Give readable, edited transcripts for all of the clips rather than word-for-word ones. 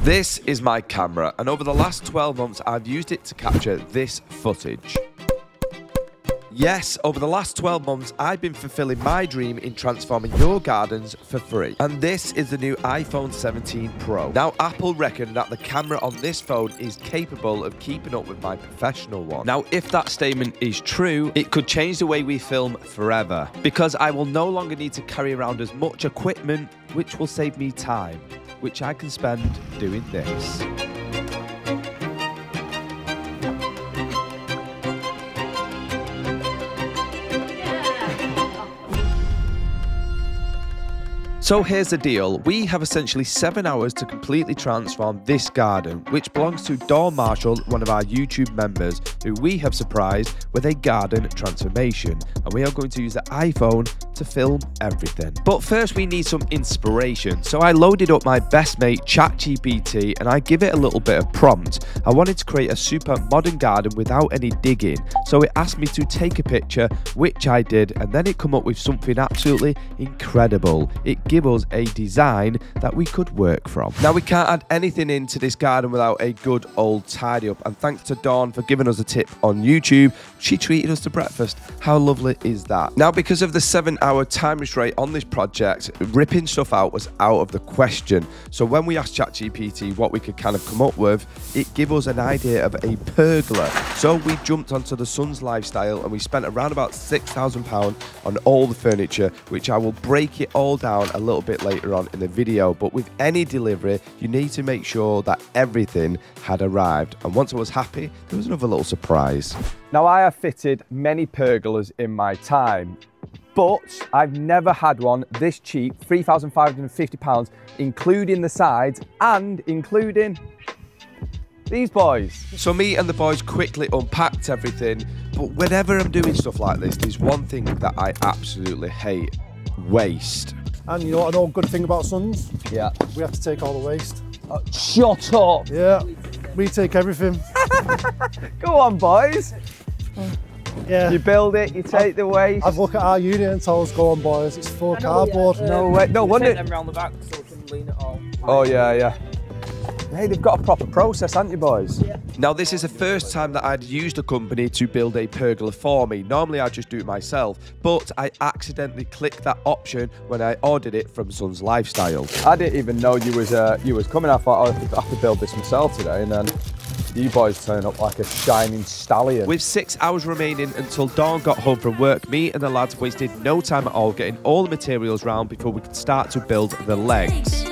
This is my camera, and over the last 12 months I've used it to capture this footage. Yes, over the last 12 months, I've been fulfilling my dream in transforming your gardens for free. And this is the new iPhone 17 Pro. Now, Apple reckon that the camera on this phone is capable of keeping up with my professional one. Now, if that statement is true, it could change the way we film forever, because I will no longer need to carry around as much equipment, which will save me time, which I can spend doing this. So here's the deal, we have essentially 7 hours to completely transform this garden, which belongs to Dawn Marshall, one of our YouTube members, who we have surprised with a garden transformation, and we are going to use the iPhone to film everything. But first we need some inspiration, so I loaded up my best mate ChatGPT and I give it a little bit of prompt. I wanted to create a super modern garden without any digging, so it asked me to take a picture, which I did, and then it come up with something absolutely incredible. It gave us a design that we could work from. Now, we can't add anything into this garden without a good old tidy up, and thanks to Dawn for giving us a tip on YouTube. She treated us to breakfast. How lovely is that? Now, because of the 7-hour time restraint on this project, ripping stuff out was out of the question. So when we asked ChatGPT what we could kind of come up with, it gave us an idea of a pergola. So we jumped onto the Sun's Lifestyle and we spent around about £6,000 on all the furniture, which I will break it all down a little bit later on in the video. But with any delivery, you need to make sure that everything had arrived. And once I was happy, there was another little surprise. Now, I have fitted many pergolas in my time, but I've never had one this cheap, £3,550, including the sides and including these boys. So me and the boys quickly unpacked everything, but whenever I'm doing stuff like this, there's one thing that I absolutely hate: waste. And you know what, an good thing about Suns? Yeah. We have to take all the waste. Shut up! Yeah, we take everything. Go on, boys. Yeah. You build it, you take the waste. I'd look at our unit and tell us, go on boys, it's full of cardboard. No way, no wonder. Take them round the back so we can lean it all. Oh yeah, yeah. Hey, they've got a proper process, haven't you, boys? Yeah. Now, this is the first time that I'd used a company to build a pergola for me. Normally, I just do it myself, but I accidentally clicked that option when I ordered it from Sun's Lifestyle. I didn't even know you was coming. I thought, oh, I have to build this myself today, and then you boys turn up like a shining stallion. With 6 hours remaining until Dawn got home from work, me and the lads wasted no time at all getting all the materials round before we could start to build the legs.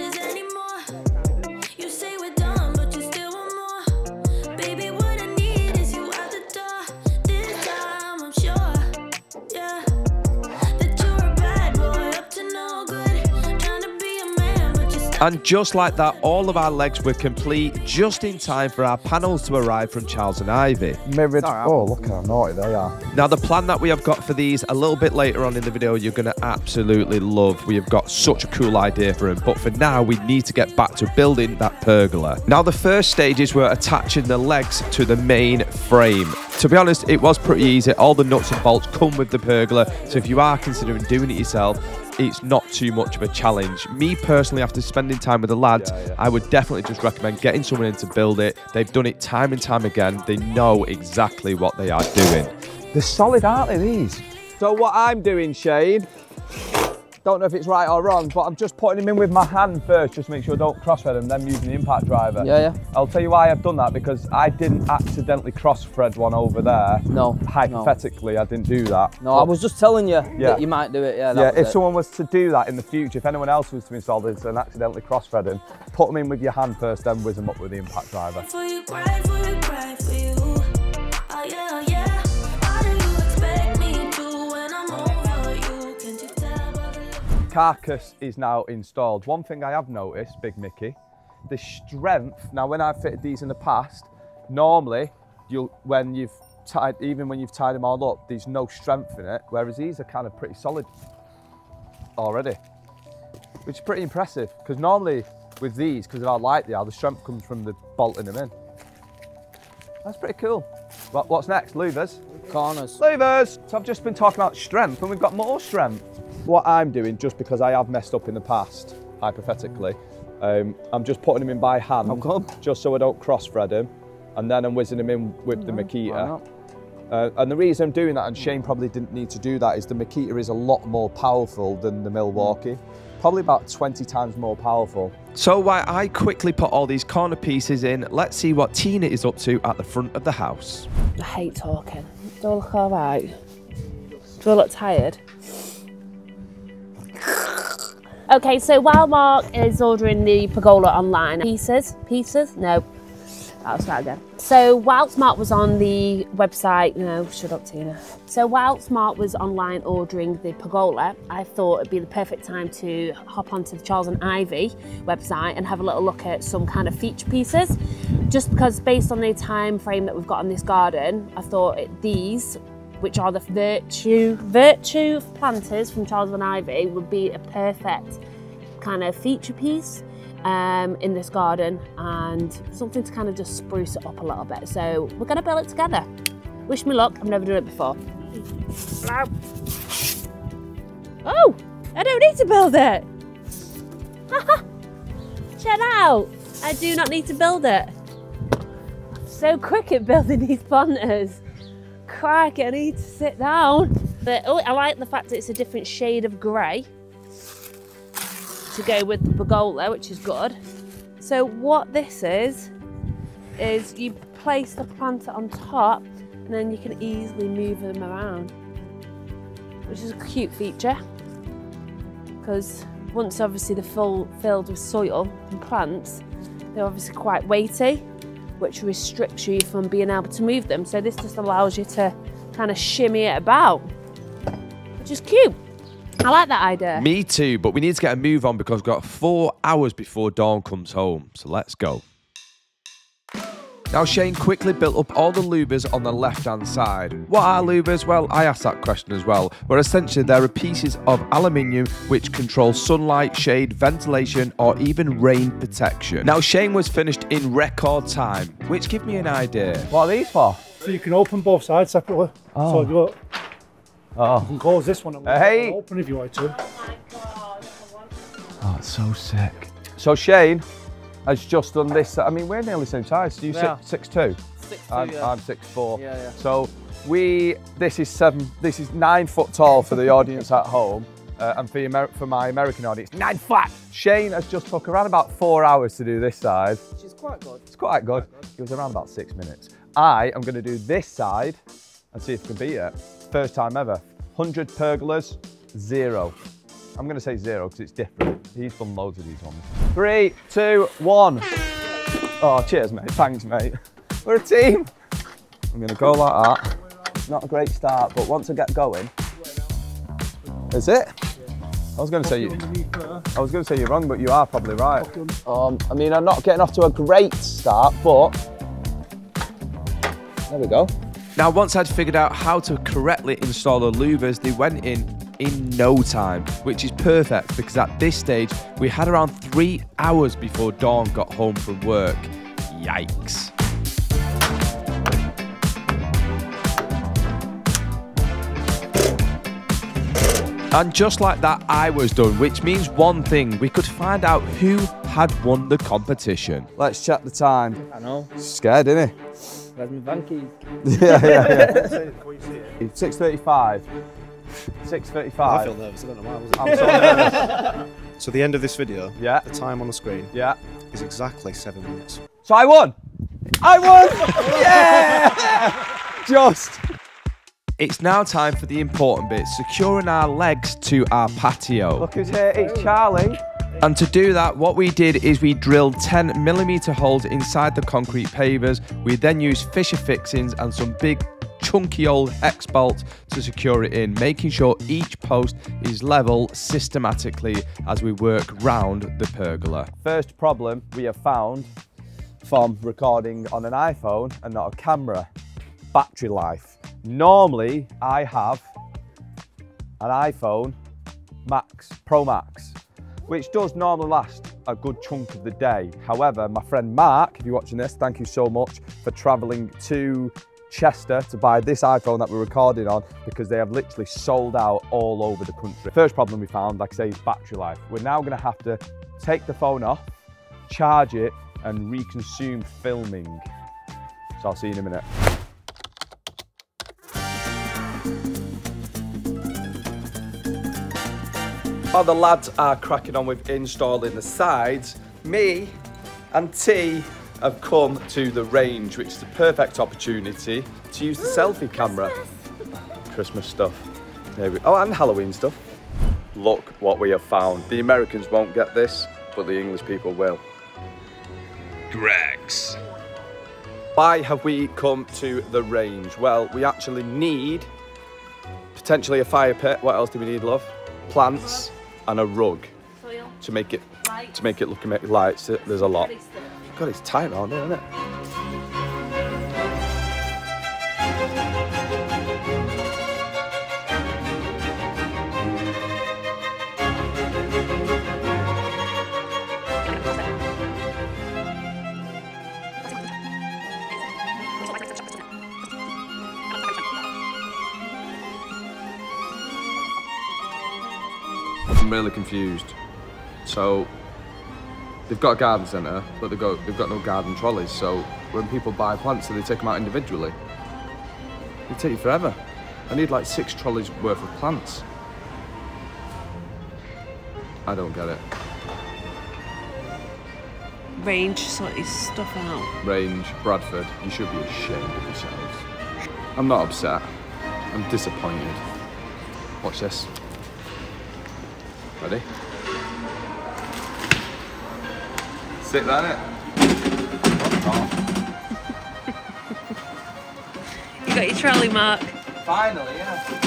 And just like that, all of our legs were complete just in time for our panels to arrive from Charles and Ivy. Mirrored. Oh, look how naughty they are. Now, the plan that we have got for these a little bit later on in the video, you're going to absolutely love. We have got such a cool idea for them. But for now, we need to get back to building that pergola. Now, the first stages were attaching the legs to the main frame. To be honest, it was pretty easy. All the nuts and bolts come with the pergola. So if you are considering doing it yourself, it's not too much of a challenge. Me personally, after spending time with the lads, I would definitely just recommend getting someone in to build it. They've done it time and time again. They know exactly what they are doing. They're solid, aren't they, these? So what I'm doing, Shane, don't know if it's right or wrong, but I'm just putting them in with my hand first, just to make sure I don't cross-thread them, then using the impact driver. Yeah, yeah. I'll tell you why I've done that, because I didn't accidentally cross-thread one over there. No. Hypothetically, no. I didn't do that. No, I was just telling you that you might do it. Yeah, if someone was to do that in the future, if anyone else was to install this and accidentally cross-threading, put them in with your hand first, then whiz them up with the impact driver. Carcass is now installed. One thing I have noticed, Big Mickey, the strength. Now, when I've fitted these in the past, normally even when you've tied them all up, there's no strength in it, whereas these are kind of pretty solid already, which is pretty impressive, because normally with these, because of how light they are, the strength comes from the bolting them in. That's pretty cool. What's next? Louvers? Corners. Louvers! So I've just been talking about strength, and we've got more strength. What I'm doing, just because I have messed up in the past, hypothetically, I'm just putting them in by hand, just so I don't cross-thread them, and then I'm whizzing them in with the Makita. And the reason I'm doing that, and Shane probably didn't need to do that, is the Makita is a lot more powerful than the Milwaukee. Probably about 20 times more powerful. So while I quickly put all these corner pieces in, let's see what Tina is up to at the front of the house. I hate talking. Do I look all right? Do I look tired? Okay, so while Mark is ordering the pergola online, pieces? No, I'll start again. So whilst Mark was on the website, no, shut up Tina. So whilst Mark was online ordering the pergola, I thought it'd be the perfect time to hop onto the Charles and Ivy website and have a little look at some kind of feature pieces. Just because based on the time frame that we've got in this garden, I thought these, which are the Virtue planters from Charles and Ivy, would be a perfect kind of feature piece in this garden, and something to kind of just spruce it up a little bit. So we're going to build it together. Wish me luck, I've never done it before. Oh, I don't need to build it. Check out, I do not need to build it. So quick at building these planters. Crikey, I need to sit down. But oh, I like the fact that it's a different shade of grey to go with the pergola, which is good. So what this is you place the planter on top and then you can easily move them around, which is a cute feature, because once obviously they're filled with soil and plants, they're obviously quite weighty, which restricts you from being able to move them. So this just allows you to kind of shimmy it about, which is cute. I like that idea. Me too, but we need to get a move on because we've got 4 hours before Dawn comes home. So let's go. Now Shane quickly built up all the louvers on the left-hand side. What are louvers? Well, I asked that question as well, where essentially there are pieces of aluminium which control sunlight, shade, ventilation, or even rain protection. Now Shane was finished in record time, which gives me an idea. What are these for? So you can open both sides separately. Oh. So you can close this one and open if you want to. Oh, it's so sick. So Shane has just done this. I mean, we're nearly the same size. You 6'2"? 6'2", yeah. I'm 6'4". Yeah. So this is 9 foot tall for the audience at home, and for my American audience, 9 flat. Shane has just took around about 4 hours to do this side. Which is quite good. It's quite good. It was around about 6 minutes. I am going to do this side and see if I can beat it. First time ever. 100 pergolas, 0. I'm going to say 0 because it's different. He's done loads of these ones. 3, 2, 1. Oh, cheers, mate. Thanks, mate. We're a team. I'm going to go like that. It's not a great start, but once I get going, is it? I was going to say you're wrong, but you are probably right. I mean, I'm not getting off to a great start, but there we go. Now, once I'd figured out how to correctly install the louvers, they went in no time, which is perfect because at this stage, we had around 3 hours before Dawn got home from work. Yikes. And just like that, I was done, which means one thing, we could find out who had won the competition. Let's check the time. I know. Scared, isn't he? Where's my van keys? Yeah. 6:35. 6:35. I feel nervous, I don't know why, was it? I'm so nervous. So the end of this video, yeah, the time on the screen, yeah, is exactly 7 minutes. So I won! I won! Yeah! Just. It's now time for the important bit, securing our legs to our patio. Look who's here, it's Charlie. And to do that, what we did is we drilled 10mm holes inside the concrete pavers. We then used fissure fixings and some big chunky old hex bolts to secure it in, making sure each post is level systematically as we work round the pergola. First problem we have found from recording on an iPhone and not a camera: battery life. Normally I have an iPhone Pro Max, which does normally last a good chunk of the day. However, my friend Mark, if you're watching this, thank you so much for traveling to Chester to buy this iPhone that we're recording on, because they have literally sold out all over the country. First problem we found, like I say, is battery life. We're now gonna have to take the phone off charge it, and reconsume filming. So I'll see you in a minute. While the lads are cracking on with installing the sides, me and T have come to the range, which is the perfect opportunity to use the selfie camera. Christmas stuff. There we go. Oh, and Halloween stuff. Look what we have found. The Americans won't get this, but the English people will. Greggs. Why have we come to the range? Well, we actually need potentially a fire pit. What else do we need, love? Plants and a rug to make it look lights. There's a lot. God, it's tight around here, isn't it? I'm really confused. So they've got a garden centre, but they've got no garden trolleys. So when people buy plants, do they take them out individually? It'd take you forever. I need like 6 trolleys worth of plants. I don't get it. Range sort his stuff out. Range, Bradford, you should be ashamed of yourselves. I'm not upset. I'm disappointed. Watch this. Ready? Stick that in it. You got your trolley, Mark. Finally, yeah.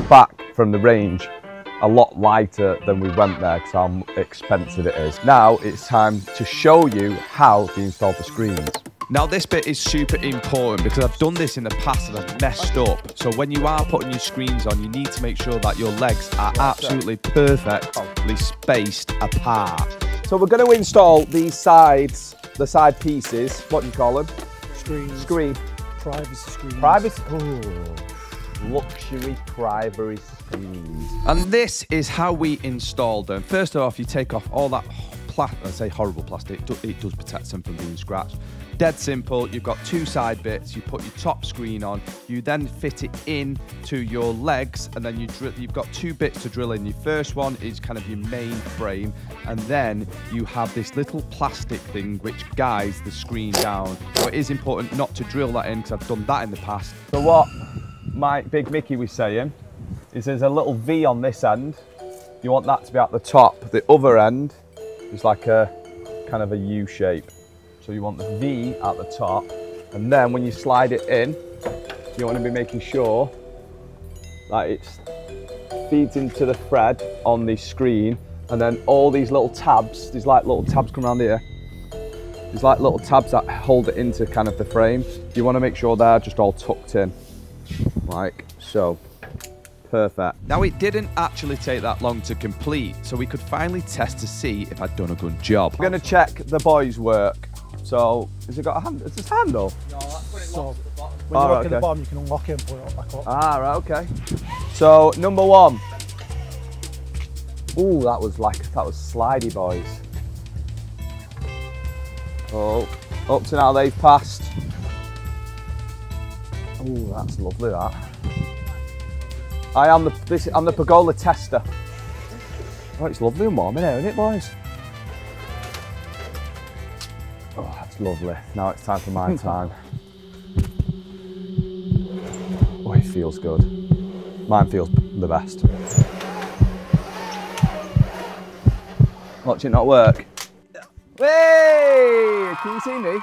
Back from the range a lot lighter than we went there because how expensive it is. Now it's time to show you how to install the screens. Now this bit is super important because I've done this in the past and I've messed up. So when you are putting your screens on, you need to make sure that your legs are absolutely perfectly spaced apart. So we're going to install these sides, the side pieces, what do you call them? Screens. Screen. Privacy screens. Privacy. Oh. Luxury privacy screens. And this is how we installed them. First off, you take off all that I say horrible plastic. It does protect them from being scratched. Dead simple. You've got 2 side bits. You put your top screen on. You then fit it in to your legs, and then you've got 2 bits to drill in. Your first one is kind of your main frame, and then you have this little plastic thing which guides the screen down. So it is important not to drill that in because I've done that in the past. So what my Big Mickey was saying is there's a little V on this end. You want that to be at the top. The other end is like a kind of a U shape. So you want the V at the top, and then when you slide it in, you want to be making sure that it feeds into the thread on the screen, and then all these little tabs, there's like little tabs come around here. There's like little tabs that hold it into kind of the frame. You want to make sure they're just all tucked in, like so. Perfect. Now it didn't actually take that long to complete, so we could finally test to see if I'd done a good job. I'm going to check the boys' work. So, has it got a hand? Is this handle? No, that's when it locks at the bottom. When you lock at the bottom, you can unlock it and put it back up. Ah, right, okay. So, number 1. Ooh, that was slidey, boys. Oh, up to now they've passed. Ooh, that's lovely, that. I'm the pergola tester. Oh, it's lovely and warm in here, isn't it, boys? Oh, that's lovely. Now it's time for my time. Oh, it feels good. Mine feels the best. Watch it not work. Hey! Can you see me?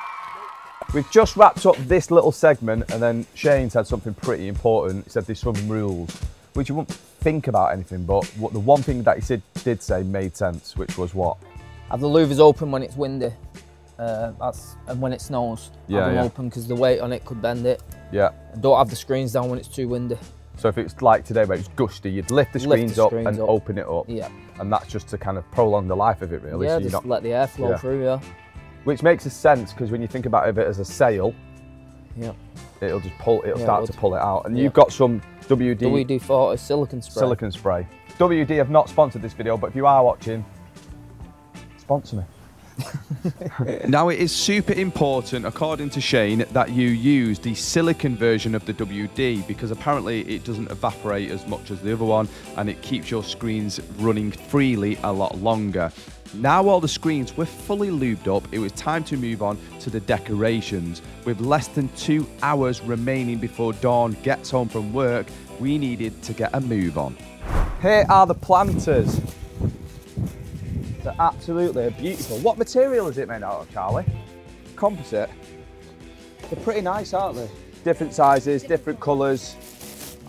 We've just wrapped up this little segment, and then Shane said something pretty important. He said there's some rules, which you wouldn't think about anything, but the one thing that he did say made sense, which was what? Have the louvers open when it's windy. And when it snows, Yeah, have them yeah. open because the weight on it could bend it. Yeah. And don't have the screens down when it's too windy. So if it's like today where it's gusty, you'd lift the screens up and open it up. Yeah. And that's just to kind of prolong the life of it, really. Yeah, so just you're not, let the air flow through, yeah. Which makes a sense because when you think about it as a sail, Yeah. it'll just pull. It'll start to pull it out. And Yeah. you've got some WD WD-40 silicone spray. silicone spray. WD have not sponsored this video, but if you are watching, sponsor me. Now it is super important, according to Shane, that you use the silicone version of the WD because apparently it doesn't evaporate as much as the other one and it keeps your screens running freely a lot longer. Now all the screens were fully lubed up, it was time to move on to the decorations. With less than 2 hours remaining before Dawn gets home from work, we needed to get a move on. Here are the planters. They're absolutely beautiful. What material is it made out of, Charlie? Composite. They're pretty nice, aren't they? Different sizes, different colours.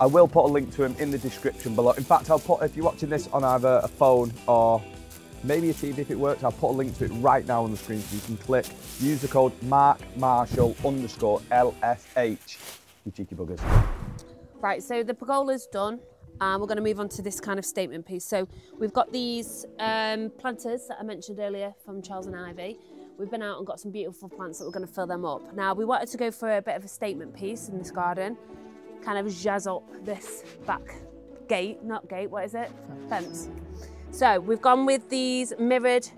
I will put a link to them in the description below. In fact, I'll put, if you're watching this on either a phone or maybe a TV if it works, I'll put a link to it right now on the screen so you can click. Use the code MarkMarshall_LSH. You cheeky buggers. Right, so the pergola's done. We're going to move on to this kind of statement piece. So we've got these planters that I mentioned earlier from Charles and Ivy. We've been out and got some beautiful plants that we're going to fill them up. Now, we wanted to go for a bit of a statement piece in this garden, kind of jazz up this back gate, not gate, what is it? Fence. So we've gone with these mirrored...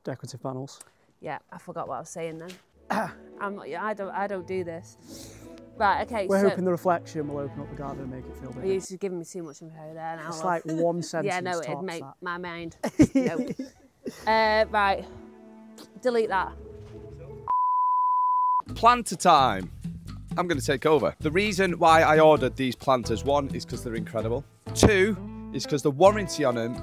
Decorative panels. Yeah, I forgot what I was saying then. I don't do this. Right, okay, We're hoping the reflection will open up the garden and make it feel bigger. You're just giving me too much info there now. It's like one sentence. Yeah, no, it'd tops, make that. my mind. No. Right, delete that. Planter time. I'm going to take over. The reason why I ordered these planters, one, is because they're incredible. Two, is because the warranty on them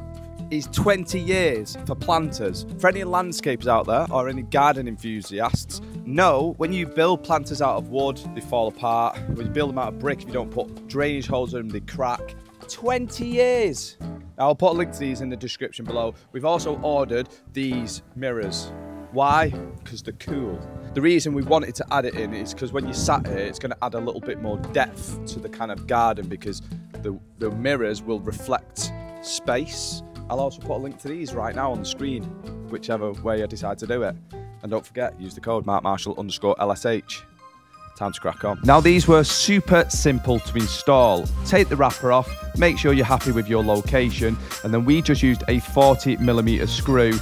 is 20 years for planters. For any landscapers out there or any garden enthusiasts, know when you build planters out of wood, they fall apart. When you build them out of brick, if you don't put drainage holes in them, they crack. 20 years. Now, I'll put a link to these in the description below. We've also ordered these mirrors. Why? Because they're cool. The reason we wanted to add it in is because when you sat here, it's going to add a little bit more depth to the kind of garden because the mirrors will reflect space. I'll also put a link to these right now on the screen, whichever way I decide to do it. And don't forget, use the code MarkMarshall_LSH. Time to crack on. Now these were super simple to install. Take the wrapper off, make sure you're happy with your location, and then we just used a 40mm screw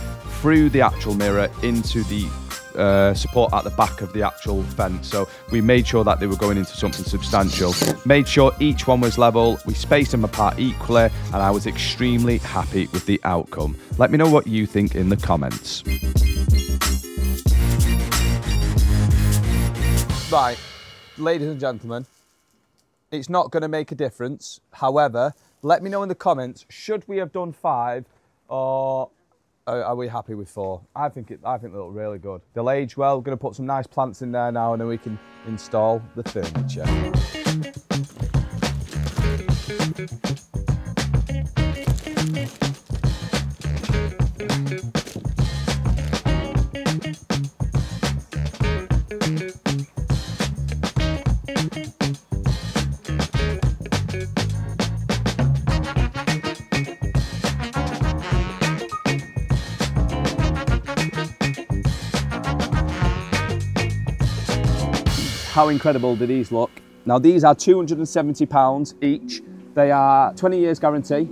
through the actual mirror into the support at the back of the actual fence. So we made sure that they were going into something substantial. Made sure each one was level, we spaced them apart equally, and I was extremely happy with the outcome. Let me know what you think in the comments. Right, ladies and gentlemen, it's not going to make a difference. However, let me know in the comments, should we have done 5 or are we happy with 4? I think they look really good. They'll age well. We're going to put some nice plants in there now and then we can install the furniture. How incredible do these look? Now these are £270 each. They are 20 years guarantee.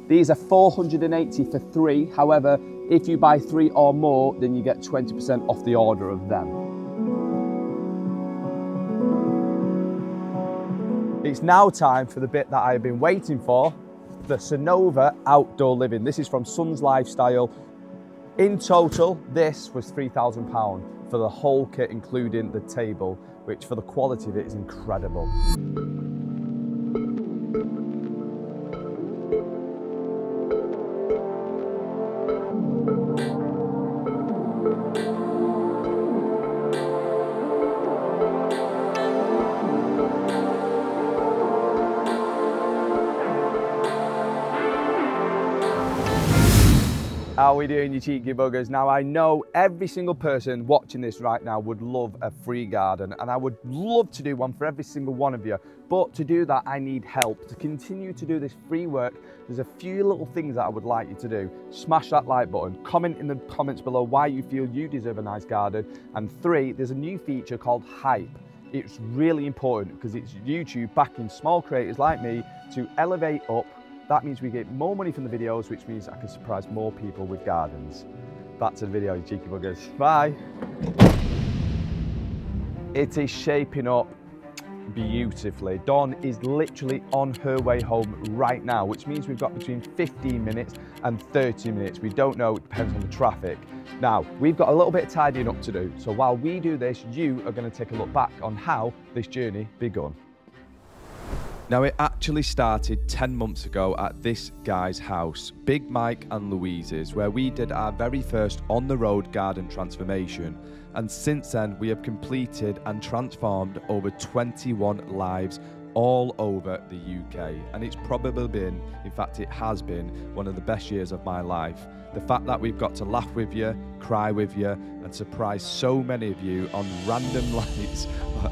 These are 480 for 3. However, if you buy 3 or more, then you get 20% off the order of them. It's now time for the bit that I've been waiting for, the Sonova Outdoor Living. This is from Sun's Lifestyle. In total, this was £3,000 for the whole kit, including the table, which for the quality of it is incredible. How are we doing, you cheeky buggers? Now, I know every single person watching this right now would love a free garden, and I would love to do one for every single one of you. But to do that, I need help. To continue to do this free work, there's a few little things that I would like you to do. Smash that like button, comment in the comments below why you feel you deserve a nice garden, and 3, there's a new feature called Hype. It's really important because it's YouTube backing small creators like me to elevate up. That means we get more money from the videos, which means I can surprise more people with gardens. Back to the video, you cheeky buggers. Bye. It is shaping up beautifully. Dawn is literally on her way home right now, which means we've got between 15 minutes and 30 minutes. We don't know, it depends on the traffic. Now, we've got a little bit of tidying up to do. So while we do this, you are going to take a look back on how this journey begun. Now, it actually started 10 months ago at this guy's house, Big Mike and Louise's, where we did our very first on-the-road garden transformation. And since then, we have completed and transformed over 21 lives all over the UK. And it's probably been, in fact, it has been one of the best years of my life. The fact that we've got to laugh with you, cry with you, and surprise so many of you on random nights.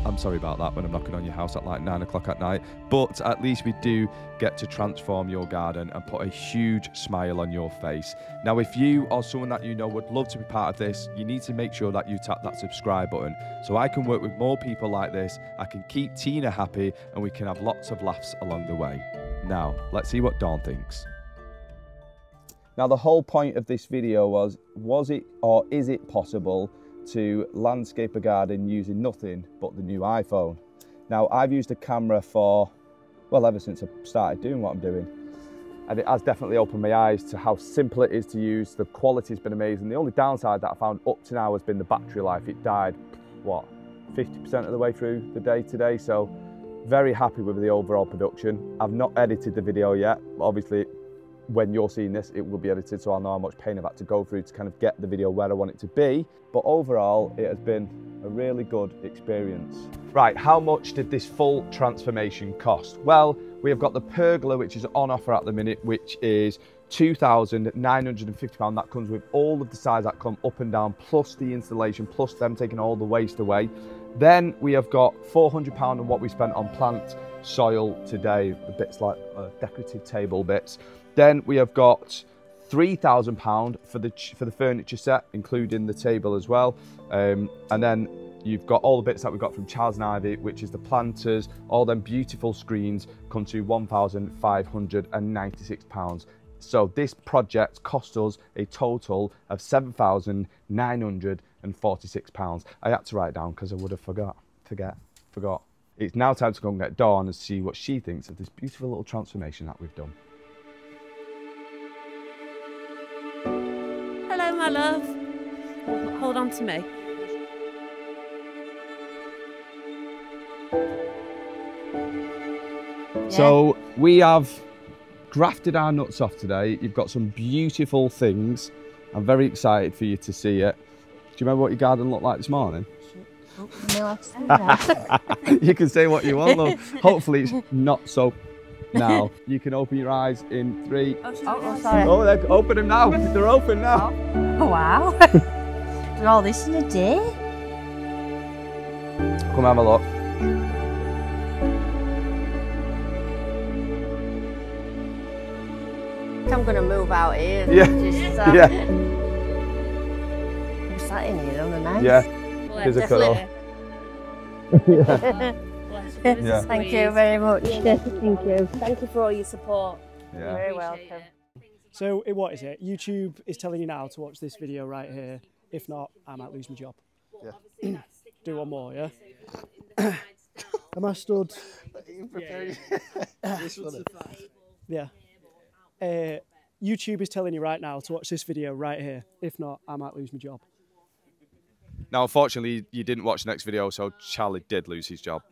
I'm sorry about that when I'm knocking on your house at like 9 o'clock at night, but at least we do get to transform your garden and put a huge smile on your face. Now, if you or someone that you know would love to be part of this, you need to make sure that you tap that subscribe button so I can work with more people like this, I can keep Tina happy, and we can have lots of laughs along the way. Now, let's see what Dawn thinks. Now, the whole point of this video was it or is it possible to landscape a garden using nothing but the new iPhone? Now, I've used a camera for, well, ever since I started doing what I'm doing. And it has definitely opened my eyes to how simple it is to use. The quality's been amazing. The only downside that I found up to now has been the battery life. It died, what, 50% of the way through the day today. So very happy with the overall production. I've not edited the video yet. Obviously, when you're seeing this, it will be edited, so I'll know how much pain I've had to go through to kind of get the video where I want it to be. But overall, it has been a really good experience. Right, how much did this full transformation cost? Well, we have got the pergola, which is on offer at the minute, which is £2,950. That comes with all of the sides that come up and down, plus the installation, plus them taking all the waste away. Then we have got £400 on what we spent on plant soil today, the bits like decorative table bits. Then we have got £3,000 for the furniture set, including the table as well. And then you've got all the bits that we got from Charles and Ivy, which is the planters, all them beautiful screens come to £1,596. So this project cost us a total of £7,946. I had to write it down because I would have forgot. It's now time to go and get Dawn and see what she thinks of this beautiful little transformation that we've done. Hello, my love. Hold on to me. So we have grafted our nuts off today. You've got some beautiful things. I'm very excited for you to see it. Do you remember what your garden looked like this morning? No, You can say what you want, love. Hopefully it's not so. Now, you can open your eyes in 3. Oh, sorry. Oh, open them now. They're open now. Oh, wow. Did all this in a day? Come have a look. I'm going to move out here. Yeah. Just, Yeah. I'm sat in here on the night. Yeah. Here's a cuddle. Yeah. Thank you very much. Thank you. Thank you for all your support. You're Yeah. very welcome. So what is it? YouTube is telling you now to watch this video right here. If not, I might lose my job. Yeah. Do one more, yeah? Am I stood? Yeah. YouTube is telling you right now to watch this video right here. If not, I might lose my job. Now, unfortunately, you didn't watch the next video, so Charlie did lose his job.